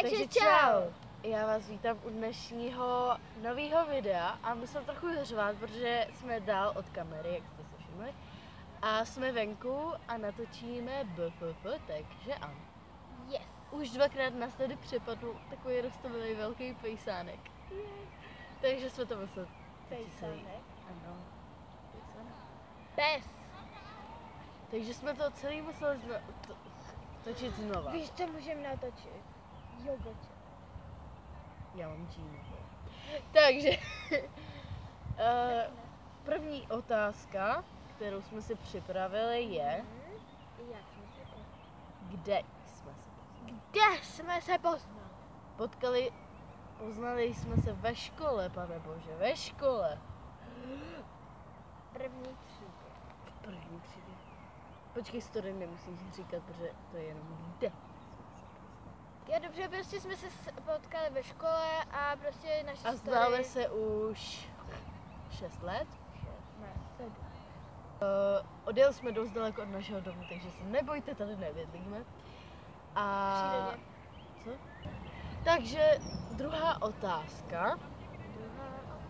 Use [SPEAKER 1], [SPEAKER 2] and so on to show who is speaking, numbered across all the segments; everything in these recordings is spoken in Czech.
[SPEAKER 1] Takže čau! Já vás vítám u dnešního nového videa a musím trochu řvát, protože jsme dál od kamery, jak jste si všimli. A jsme venku a natočíme BFF, takže ano.
[SPEAKER 2] Yes.
[SPEAKER 1] Už dvakrát nás tady přepadl takový roztomilý velký pejsánek. Takže jsme to museli...
[SPEAKER 2] Pejsánek?
[SPEAKER 1] Ano. Pejsánek.
[SPEAKER 2] Pes.
[SPEAKER 1] Takže jsme to celý museli točit znova.
[SPEAKER 2] Víš, co můžeme natočit? Jogoče.
[SPEAKER 1] Já mám džínu. Takže, první otázka, kterou jsme si připravili, je,
[SPEAKER 2] Jak jsme se poznali?
[SPEAKER 1] kde jsme se poznali.
[SPEAKER 2] Kde jsme se poznali?
[SPEAKER 1] Poznali jsme se ve škole, pane bože, ve škole.
[SPEAKER 2] První třídě.
[SPEAKER 1] V první třídě. Počkej, story nemusíš říkat, protože to je jenom kde.
[SPEAKER 2] Já dobře, prostě jsme se potkali ve škole a prostě naše
[SPEAKER 1] A známe se už 6 let.
[SPEAKER 2] Ne, 7.
[SPEAKER 1] Odjeli jsme dost daleko od našeho domu, takže se nebojte, tady nebydlíme. A...
[SPEAKER 2] Přírodě.
[SPEAKER 1] Co? Takže druhá otázka.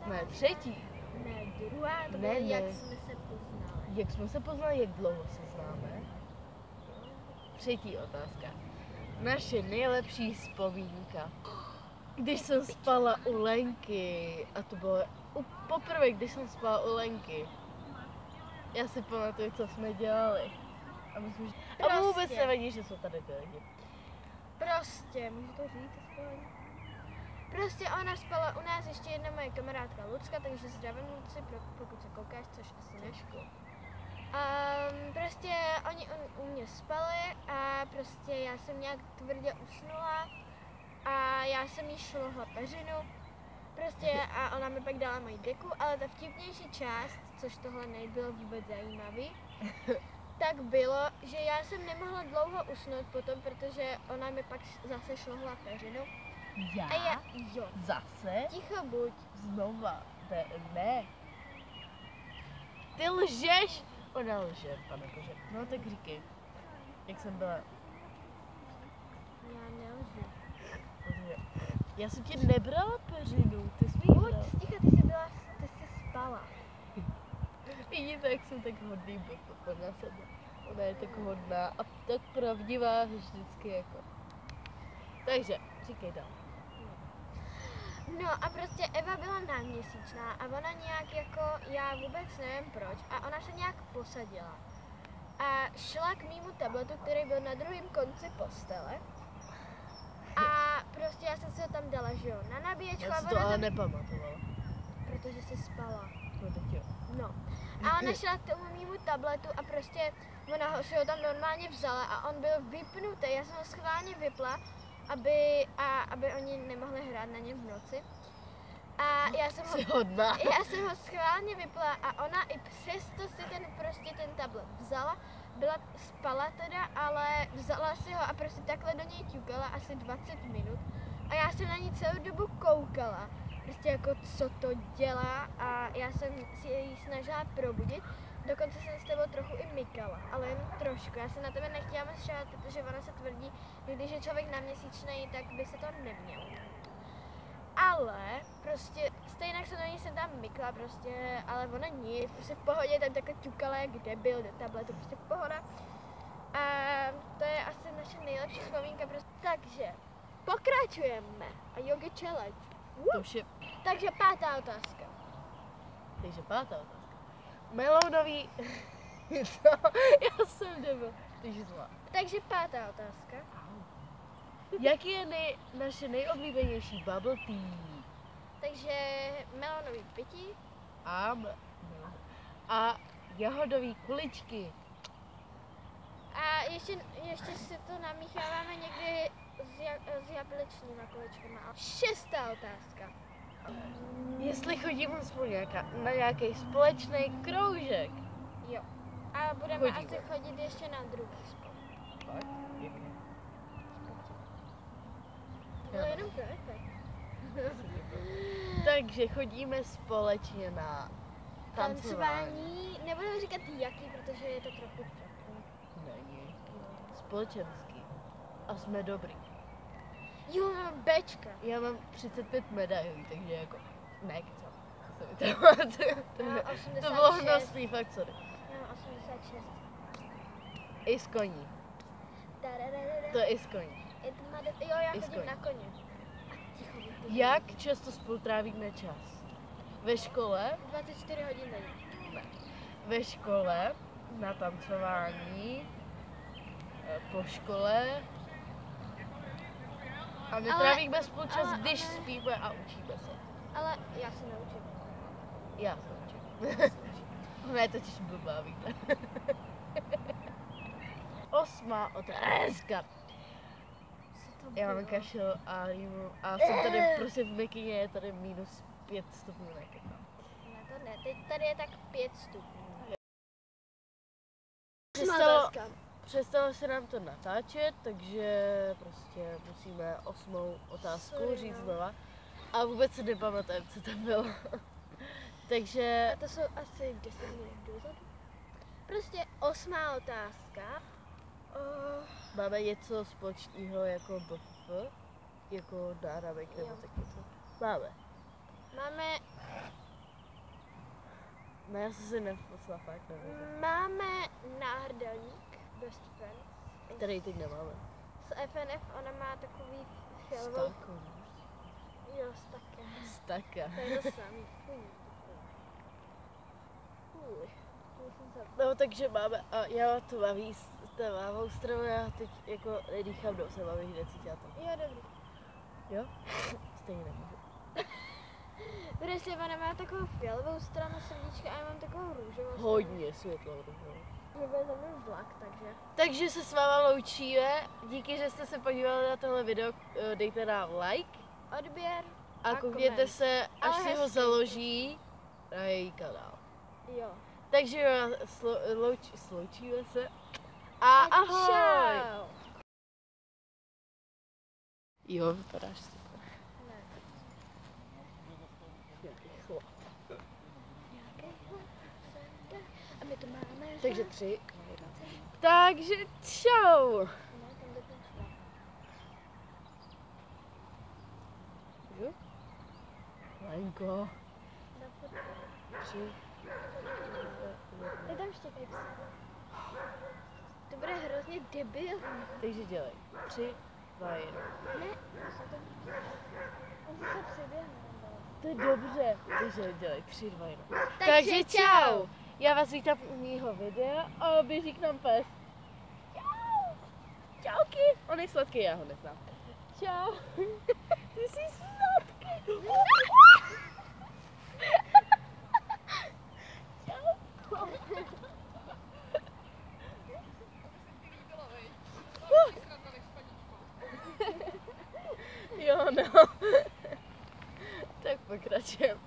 [SPEAKER 1] Ne, třetí.
[SPEAKER 2] Ne, druhá, to
[SPEAKER 1] Ne,
[SPEAKER 2] bylo, jak
[SPEAKER 1] ne.
[SPEAKER 2] jsme se poznali.
[SPEAKER 1] Jak jsme se poznali, jak dlouho se známe? Třetí otázka. Naše nejlepší vzpomínka. Když jsem spala u Lenky, a to bylo poprvé, když jsem spala u Lenky. Já si pamatuju, co jsme dělali. A myslím, že... A vůbec
[SPEAKER 2] Prostě.
[SPEAKER 1] nevadí, že jsou tady ty lidi.
[SPEAKER 2] Prostě, můžu to říct aspoň? Prostě ona spala u nás ještě jedna moje kamarádka Lucka, takže zdravím Luci, pokud se koukáš, což asi než. Prostě oni u mě spali a prostě já jsem nějak tvrdě usnula a já jsem jí šlohla peřinu. Prostě a ona mi pak dala moji deku, ale ta vtipnější část, což tohle nebylo vůbec zajímavý, tak bylo, že já jsem nemohla dlouho usnout potom, protože ona mi pak zase šlohla peřinu.
[SPEAKER 1] Já?
[SPEAKER 2] A já, jo,
[SPEAKER 1] Zase?
[SPEAKER 2] ticho buď.
[SPEAKER 1] Znova? Ne. Ty lžeš! Ona lže, pane bože. No tak říkej. Jak jsem byla...
[SPEAKER 2] Já nelžu.
[SPEAKER 1] Protože já jsem ti nebrala peřinu, ty jsi mi ji
[SPEAKER 2] Buď
[SPEAKER 1] dala.
[SPEAKER 2] ticho, ty jsi spala.
[SPEAKER 1] Vidíte, jak jsem tak hodný byl na sebe. Ona je tak hodná a tak pravdivá vždycky jako. Takže, říkej dál.
[SPEAKER 2] No a prostě Eva byla náměsíčná a ona nějak jako, já vůbec nevím proč, a ona se nějak posadila. A šla k mému tabletu, který byl na druhém konci postele. A prostě já jsem si ho tam dala, že jo, na nabíječku.
[SPEAKER 1] Já si
[SPEAKER 2] a
[SPEAKER 1] to
[SPEAKER 2] ona
[SPEAKER 1] ale
[SPEAKER 2] tam,
[SPEAKER 1] nepamatovala.
[SPEAKER 2] protože jsi spala.
[SPEAKER 1] No tak jo.
[SPEAKER 2] No. A ona šla k tomu mému tabletu a prostě ona si ho tam normálně vzala a on byl vypnutý. Já jsem ho schválně vypla, aby oni nemohli hrát na něm v noci. A
[SPEAKER 1] Jsi hodná.
[SPEAKER 2] já jsem ho schválně vypla a ona i přesto si ten tablet vzala, spala teda, ale vzala si ho a prostě takhle do něj ťukala asi 20 minut. A já jsem na ní celou dobu koukala, prostě jako co to dělá a já jsem si ji snažila probudit. Dokonce jsem s tebou trochu i mykala, ale jen trošku. Já se na tebe nechtěla moc šát, protože ona se tvrdí, že když je člověk náměsíčnej, tak by se to nemělo. Ale prostě stejně jsem na ní tam mykla prostě, ale ona nic, prostě v pohodě tam takhle ťukala jak debil do tabletu, prostě pohoda. A to je asi naše nejlepší vzpomínka prostě. Takže pokračujeme a yoga challenge.
[SPEAKER 1] To už je...
[SPEAKER 2] Takže 5. otázka.
[SPEAKER 1] Takže 5. otázka. Melounový... Co? Já jsem debil. Ty jsi zlá.
[SPEAKER 2] Takže 5. otázka.
[SPEAKER 1] Jaký je naše nejoblíbenější bubble tea?
[SPEAKER 2] Takže melonový pití.
[SPEAKER 1] A jahodový kuličky.
[SPEAKER 2] A ještě si to namícháváme někdy s jablečnýma kuličkama. 6. otázka.
[SPEAKER 1] Jestli chodíme aspoň na nějaký společný kroužek.
[SPEAKER 2] Jo. A budeme
[SPEAKER 1] Chodíme.
[SPEAKER 2] asi chodit ještě na druhý spol.
[SPEAKER 1] Fakt? Pěkně.
[SPEAKER 2] To bylo jenom pro efekt.
[SPEAKER 1] Takže chodíme společně na tancování.
[SPEAKER 2] Nebudu říkat jaký, protože je to trochu teplé.
[SPEAKER 1] Není. Společenský. A jsme dobrý.
[SPEAKER 2] Jo, mám Bčka.
[SPEAKER 1] Já mám 35 medailí, takže jako nekecám. To bylo hnusný, fakt sorry.
[SPEAKER 2] Já mám 86.
[SPEAKER 1] I s koní. To je i s koní.
[SPEAKER 2] Jo, já
[SPEAKER 1] I s
[SPEAKER 2] chodím
[SPEAKER 1] koní.
[SPEAKER 2] na koně. Ticho,
[SPEAKER 1] Jak často spolu trávíme čas? Ve škole?
[SPEAKER 2] 24 hodin denně.
[SPEAKER 1] Ne. Ve škole, na tancování, po škole. A netrávíme spolu čas, když spíme a učíme se.
[SPEAKER 2] Ale já se naučím.
[SPEAKER 1] Já se učím. Ona je totiž blbá, víte. 8. otázka. Já mám kašel a rýmu a jsem tady prostě v Mekyně, je tady minus 5 stupňů nekecám.
[SPEAKER 2] Ne, to ne. Teď tady je tak 5 stupňů.
[SPEAKER 1] Přestalo se nám to natáčet, takže prostě musíme 8. otázku říct znova. A vůbec se nepamatujeme, co to bylo. Takže...
[SPEAKER 2] A to jsou asi 10 minut dozadu. Prostě 8. otázka.
[SPEAKER 1] Máme něco společného jako BFF? Jako náramek nebo tak něco? Máme.
[SPEAKER 2] Máme
[SPEAKER 1] Ne, já jsem si neposlala fakt, nevím.
[SPEAKER 2] Máme náhrdelník Best Friends.
[SPEAKER 1] Který teď nemáme.
[SPEAKER 2] Z FNF ona má takový fialovou...
[SPEAKER 1] Stáko.
[SPEAKER 2] Jo, staka.
[SPEAKER 1] Staka.
[SPEAKER 2] To je to samý. Fuj.
[SPEAKER 1] No, takže máme, a já to baví s mávou stranou, já teď jako nedýchám do sebe, abych necítila to.
[SPEAKER 2] Jo, dobrý.
[SPEAKER 1] Jo? Stejně nemůžu.
[SPEAKER 2] Prostě ona má takovou fialovou stranu srdíčka a já mám takovou růžovou.
[SPEAKER 1] Hodně světlo růžovou.
[SPEAKER 2] Je bude za mnou vlak, takže.
[SPEAKER 1] Takže se s váma loučíme. Díky, že jste se podívali na tohle video. Dejte nám like.
[SPEAKER 2] Odběr
[SPEAKER 1] A koukněte
[SPEAKER 2] koment.
[SPEAKER 1] se, až
[SPEAKER 2] Ale
[SPEAKER 1] si ho
[SPEAKER 2] hezky.
[SPEAKER 1] založí na její kanál.
[SPEAKER 2] Jo.
[SPEAKER 1] Takže sloučíme se. A ahoj!
[SPEAKER 2] Čau.
[SPEAKER 1] Jo, vypadáš super.
[SPEAKER 2] A my to máme.
[SPEAKER 1] Takže 3. Takže čau! Můžu? Lenko. 3.
[SPEAKER 2] Je tam ještě pepsi. To bude hrozně debilní.
[SPEAKER 1] Takže dělej. 3, 2, 1.
[SPEAKER 2] Ne, on se přiběhne.
[SPEAKER 1] To je dobře. Takže dělej. 3, 2, 1.
[SPEAKER 2] Takže čau.
[SPEAKER 1] Já vás vítám u mýho videa a běží k nám pes. Čau. Čauky. On je sladký, já ho neznám. Čau. Ty jsi sladký. Jo, no. Tak pokračujeme.